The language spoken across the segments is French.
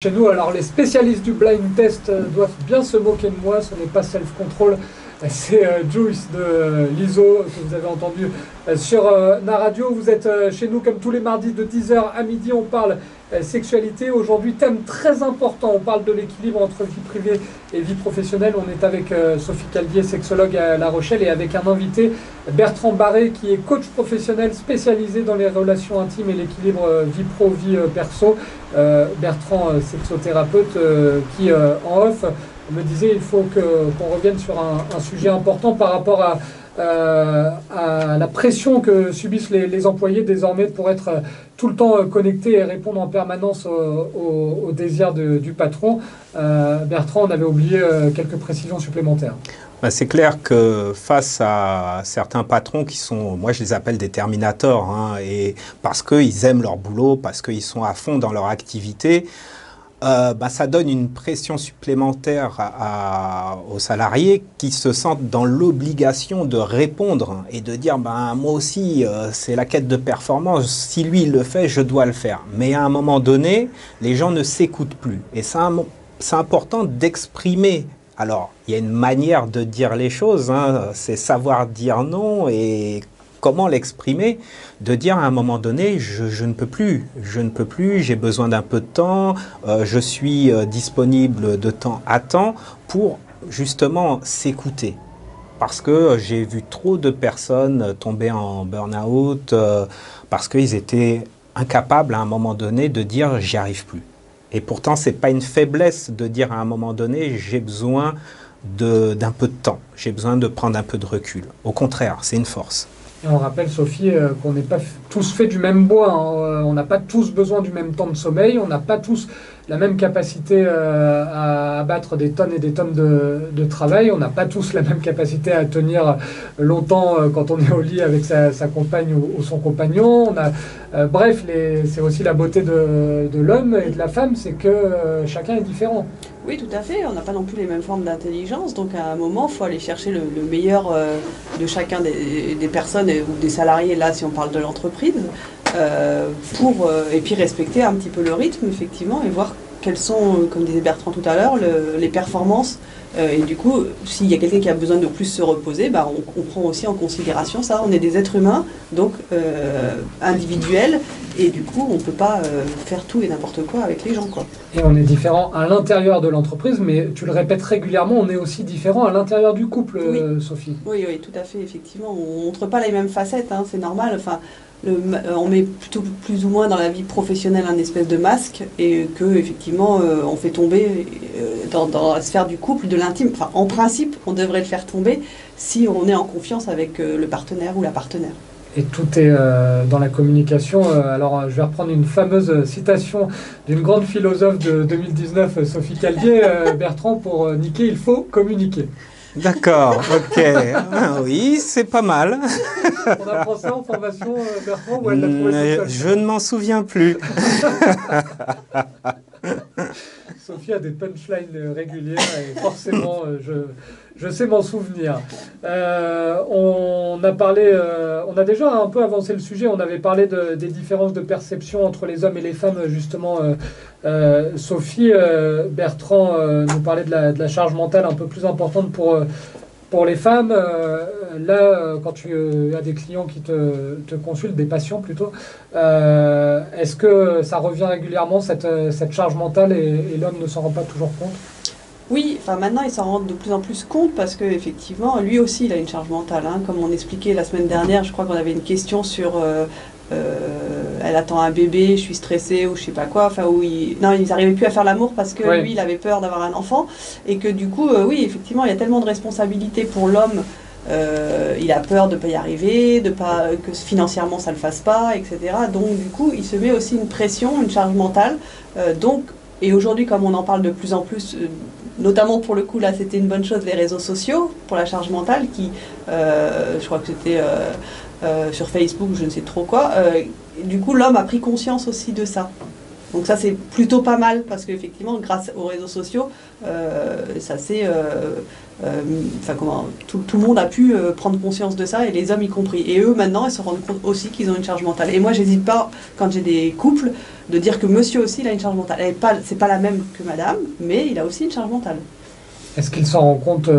Chez nous, alors les spécialistes du blind test doivent bien se moquer de moi, ce n'est pas self-control, c'est Joyce de l'ISO que vous avez entendu sur Naradio. Vous êtes chez nous comme tous les mardis de 10h à midi, on parle sexualité. Aujourd'hui, thème très important, on parle de l'équilibre entre vie privée et vie professionnelle. On est avec Sophie Calvier, sexologue à La Rochelle, et avec un invité, Bertrand Barré, qui est coach professionnel spécialisé dans les relations intimes et l'équilibre vie pro, vie perso. Bertrand, sexothérapeute, qui en off me disait il faut qu'on revienne sur un sujet important par rapport à la pression que subissent les employés désormais pour être tout le temps connectés et répondre en permanence aux désirs du patron. Bertrand, on avait oublié quelques précisions supplémentaires. C'est clair que face à certains patrons qui sont, moi je les appelle des terminators, et parce qu'ils aiment leur boulot, parce qu'ils sont à fond dans leur activité, ça donne une pression supplémentaire aux salariés qui se sentent dans l'obligation de répondre et de dire moi aussi c'est la quête de performance, si lui il le fait je dois le faire. Mais à un moment donné les gens ne s'écoutent plus et c'est important d'exprimer. Alors il y a une manière de dire les choses, c'est savoir dire non et comment l'exprimer, de dire à un moment donné, je ne peux plus, j'ai besoin d'un peu de temps, je suis disponible de temps à temps pour justement s'écouter. Parce que j'ai vu trop de personnes tomber en burn-out parce qu'ils étaient incapables à un moment donné de dire j'y arrive plus. Et pourtant, ce n'est pas une faiblesse de dire à un moment donné j'ai besoin d'un peu de temps, j'ai besoin de prendre un peu de recul. Au contraire, c'est une force. Et on rappelle, Sophie, qu'on n'est pas tous faits du même bois. On n'a pas tous besoin du même temps de sommeil. On n'a pas tous la même capacité à abattre des tonnes et des tonnes de travail. On n'a pas tous la même capacité à tenir longtemps quand on est au lit avec sa compagne ou son compagnon. Bref, c'est aussi la beauté de l'homme et de la femme, c'est que chacun est différent. Oui, tout à fait. On n'a pas non plus les mêmes formes d'intelligence. Donc, à un moment, il faut aller chercher le meilleur de chacun des personnes ou des salariés, là, si on parle de l'entreprise, et puis respecter un petit peu le rythme, effectivement, et voir quelles sont, comme disait Bertrand tout à l'heure, les performances. Et du coup, s'il y a quelqu'un qui a besoin de plus se reposer, on prend aussi en considération ça. On est des êtres humains, donc individuels, et du coup, on ne peut pas faire tout et n'importe quoi avec les gens, quoi. Et on est différent à l'intérieur de l'entreprise, mais tu le répètes régulièrement, on est aussi différent à l'intérieur du couple, oui. Sophie. Oui, tout à fait, effectivement. On ne montre pas les mêmes facettes, c'est normal. Enfin, on met plutôt plus ou moins dans la vie professionnelle un espèce de masque et que effectivement on fait tomber dans la sphère du couple, de l'intime. Enfin, en principe, on devrait le faire tomber si on est en confiance avec le partenaire ou la partenaire. Et tout est dans la communication. Alors, je vais reprendre une fameuse citation d'une grande philosophe de 2019, Sophie Calvier. Bertrand, pour niquer, il faut communiquer. D'accord, ok. Oui, c'est pas mal. On apprend ça en formation, Bertrand, ou elle l'a trouvé toute seule ? Je ne m'en souviens plus. Sophie a des punchlines régulières et forcément, je sais m'en souvenir. On a déjà un peu avancé le sujet. On avait parlé des différences de perception entre les hommes et les femmes, justement. Sophie, Bertrand nous parlait de la charge mentale un peu plus importante pour les femmes. Quand tu as des clients qui te consultent, des patients plutôt, est-ce que ça revient régulièrement, cette charge mentale, et l'homme ne s'en rend pas toujours compte ? Oui, maintenant il s'en rend de plus en plus compte parce qu'effectivement, lui aussi il a une charge mentale. Comme on expliquait la semaine dernière, je crois qu'on avait une question sur elle attend un bébé, je suis stressée ou je sais pas quoi, ils n'arrivaient plus à faire l'amour parce que lui il avait peur d'avoir un enfant et que du coup, oui, effectivement, il y a tellement de responsabilités pour l'homme. Il a peur de ne pas y arriver, que financièrement ça ne le fasse pas, etc. Donc du coup, il se met aussi une pression, une charge mentale. Et aujourd'hui, comme on en parle de plus en plus, notamment pour le coup, là c'était une bonne chose, les réseaux sociaux pour la charge mentale, je crois que c'était sur Facebook, je ne sais trop quoi. Du coup, l'homme a pris conscience aussi de ça. Donc ça c'est plutôt pas mal parce qu'effectivement grâce aux réseaux sociaux, ça c'est, tout le monde a pu prendre conscience de ça et les hommes y compris. Et eux maintenant ils se rendent compte aussi qu'ils ont une charge mentale. Et moi j'hésite pas quand j'ai des couples de dire que monsieur aussi il a une charge mentale. C'est pas la même que madame, mais il a aussi une charge mentale. Est-ce qu'il s'en rend compte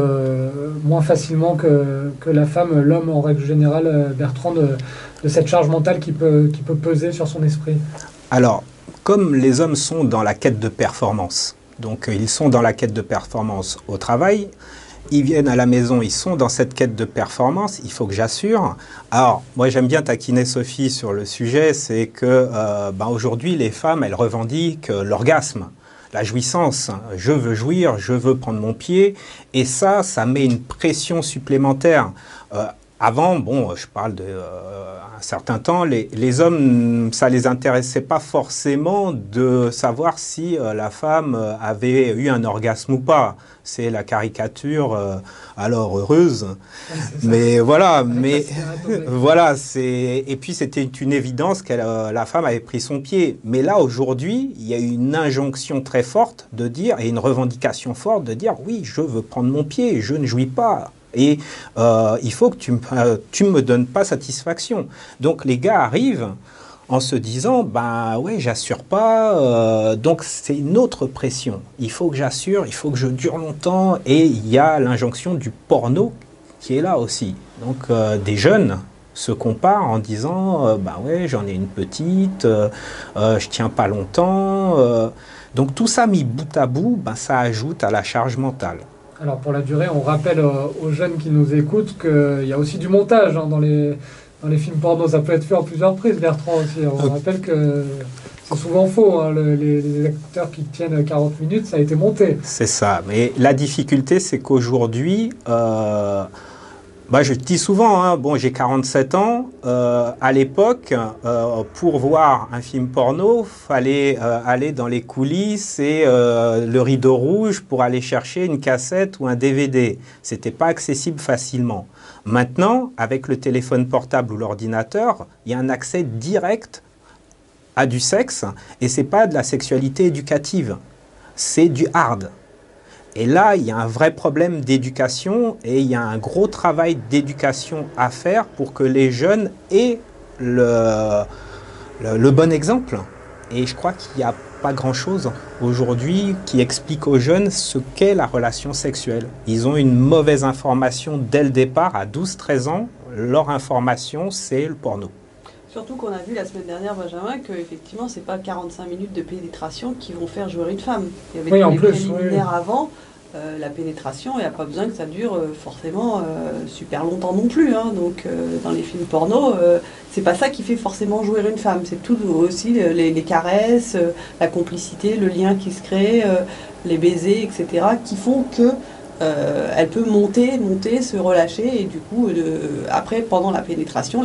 moins facilement que la femme, l'homme en règle générale, Bertrand, de cette charge mentale qui peut peser sur son esprit? Alors, comme les hommes sont dans la quête de performance, donc ils sont dans la quête de performance au travail, ils viennent à la maison, ils sont dans cette quête de performance, il faut que j'assure. Alors, moi j'aime bien taquiner Sophie sur le sujet, c'est que aujourd'hui les femmes, elles revendiquent l'orgasme. La jouissance, je veux jouir, je veux prendre mon pied, et ça met une pression supplémentaire. Avant, bon, je parle un certain temps, les hommes, ça les intéressait pas forcément de savoir si la femme avait eu un orgasme ou pas. C'est la caricature, alors heureuse. Mais voilà, voilà, et puis c'était une évidence que la femme avait pris son pied. Mais là, aujourd'hui, il y a une injonction très forte de dire, et une revendication forte de dire, oui, je veux prendre mon pied, je ne jouis pas. Et il faut que tu me donnes pas satisfaction. Donc les gars arrivent en se disant, bah ouais, j'assure pas, donc c'est une autre pression. Il faut que j'assure, il faut que je dure longtemps, et il y a l'injonction du porno qui est là aussi. Donc des jeunes se comparent en disant, bah ouais, j'en ai une petite, je tiens pas longtemps. Donc tout ça mis bout à bout, bah, ça ajoute à la charge mentale. Alors pour la durée, on rappelle aux jeunes qui nous écoutent qu'il y a aussi du montage dans les films porno. Ça peut être fait en plusieurs prises, Bertrand aussi. On rappelle que c'est souvent faux. Hein, les acteurs qui tiennent 40 minutes, ça a été monté. C'est ça. Mais la difficulté, c'est qu'aujourd'hui, je dis souvent, hein, bon, j'ai 47 ans. À l'époque, pour voir un film porno, fallait aller dans les coulisses et le rideau rouge pour aller chercher une cassette ou un DVD. C'était pas accessible facilement. Maintenant, avec le téléphone portable ou l'ordinateur, il y a un accès direct à du sexe, et c'est pas de la sexualité éducative, c'est du hard. Et là, il y a un vrai problème d'éducation, et il y a un gros travail d'éducation à faire pour que les jeunes aient le bon exemple. Et je crois qu'il n'y a pas grand-chose aujourd'hui qui explique aux jeunes ce qu'est la relation sexuelle. Ils ont une mauvaise information dès le départ. À 12-13 ans, leur information, c'est le porno. Surtout qu'on a vu la semaine dernière, Benjamin, que effectivement, c'est pas 45 minutes de pénétration qui vont faire jouer une femme. Il y avait des préliminaires avant. La pénétration, il n'y a pas besoin que ça dure forcément super longtemps non plus. Hein. Donc dans les films porno, c'est pas ça qui fait forcément jouer une femme. C'est tout aussi les caresses, la complicité, le lien qui se crée, les baisers, etc. qui font que elle peut monter, se relâcher, et du coup, après, pendant la pénétration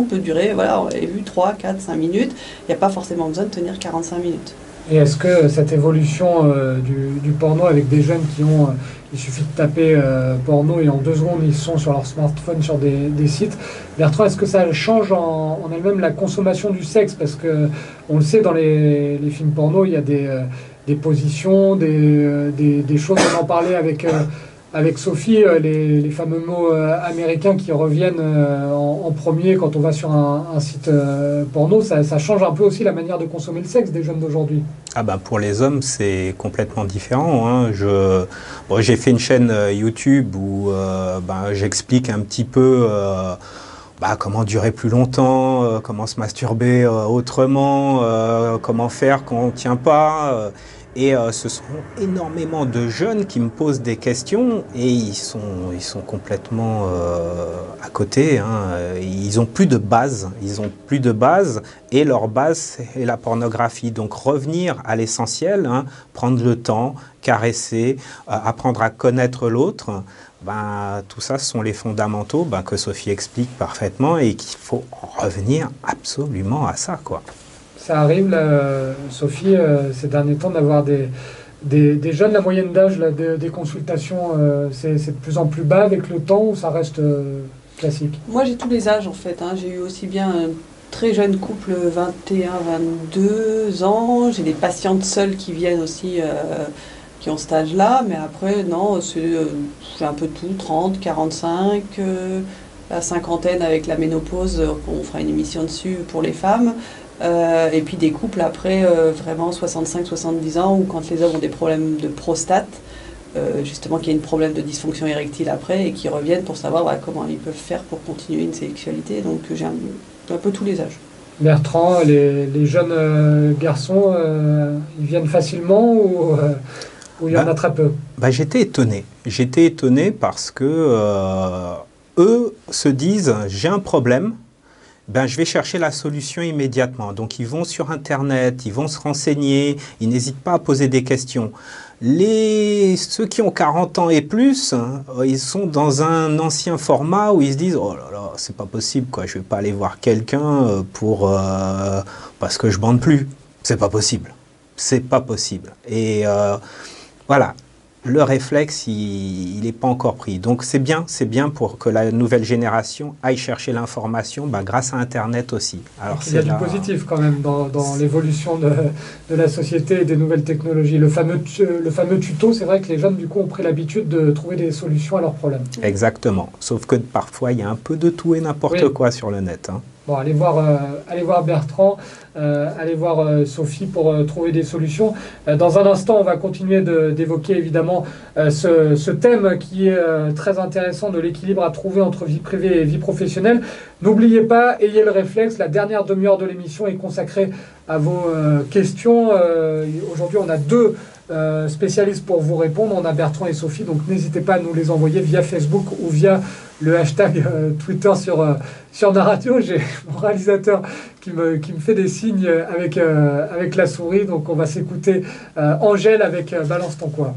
peut durer, voilà, on avait vu 3, 4, 5 minutes. Il n'y a pas forcément besoin de tenir 45 minutes. Et est-ce que cette évolution du porno avec des jeunes qui ont... il suffit de taper porno et en 2 secondes ils sont sur leur smartphone sur des sites. Bertrand, est-ce que ça change en elle-même la consommation du sexe? Parce que on le sait, dans les films porno, il y a des positions, des choses, on en parlait avec Sophie, les fameux mots américains qui reviennent en premier quand on va sur un site porno, ça change un peu aussi la manière de consommer le sexe des jeunes d'aujourd'hui. Ah bah pour les hommes, c'est complètement différent. Hein. J'ai fait une chaîne YouTube où j'explique un petit peu comment durer plus longtemps, comment se masturber autrement, comment faire quand on ne tient pas. Et ce sont énormément de jeunes qui me posent des questions, et ils sont complètement à côté. Hein. Ils n'ont plus de base. Et leur base, c'est la pornographie. Donc revenir à l'essentiel, hein, prendre le temps, caresser, apprendre à connaître l'autre, tout ça, ce sont les fondamentaux que Sophie explique parfaitement, et qu'il faut revenir absolument à ça, quoi. Ça arrive, là, Sophie, ces derniers temps, d'avoir des jeunes, la moyenne d'âge des consultations, c'est de plus en plus bas avec le temps, ou ça reste classique? Moi, j'ai tous les âges, en fait. Hein. J'ai eu aussi bien très jeune couple, 21-22 ans. J'ai des patientes seules qui viennent aussi, qui ont cet âge-là. Mais après, non, c'est un peu tout, 30, 45, la cinquantaine avec la ménopause, on fera une émission dessus pour les femmes. Et puis des couples après, vraiment 65-70 ans, où quand les hommes ont des problèmes de prostate, justement qu'il y a un problème de dysfonction érectile après, et qui reviennent pour savoir comment ils peuvent faire pour continuer une sexualité. Donc j'ai un peu tous les âges. Bertrand, les jeunes garçons, ils viennent facilement ou il y en a très peu? J'étais étonné. J'étais étonné parce que eux se disent, j'ai un problème, je vais chercher la solution immédiatement. Donc ils vont sur Internet, ils vont se renseigner, ils n'hésitent pas à poser des questions. Ceux qui ont 40 ans et plus, ils sont dans un ancien format où ils se disent « Oh là là, c'est pas possible, quoi. Je vais pas aller voir quelqu'un parce que je bande plus. C'est pas possible. C'est pas possible. » Et voilà, le réflexe, il n'est pas encore pris. Donc c'est bien pour que la nouvelle génération aille chercher l'information grâce à Internet aussi. Alors, il y a du positif quand même dans l'évolution de la société et des nouvelles technologies. Le fameux tuto, c'est vrai que les jeunes du coup ont pris l'habitude de trouver des solutions à leurs problèmes. Exactement, sauf que parfois il y a un peu de tout et n'importe quoi sur le net. Bon, allez voir Bertrand, allez voir Sophie pour trouver des solutions. Dans un instant, on va continuer d'évoquer évidemment ce thème qui est très intéressant de l'équilibre à trouver entre vie privée et vie professionnelle. N'oubliez pas, ayez le réflexe, la dernière demi-heure de l'émission est consacrée à vos questions. Aujourd'hui, on a deux spécialistes pour vous répondre. On a Bertrand et Sophie, donc n'hésitez pas à nous les envoyer via Facebook ou via le hashtag Twitter sur Naradio. J'ai mon réalisateur qui me fait des signes avec la souris, donc on va s'écouter Angèle avec Balance ton quoi.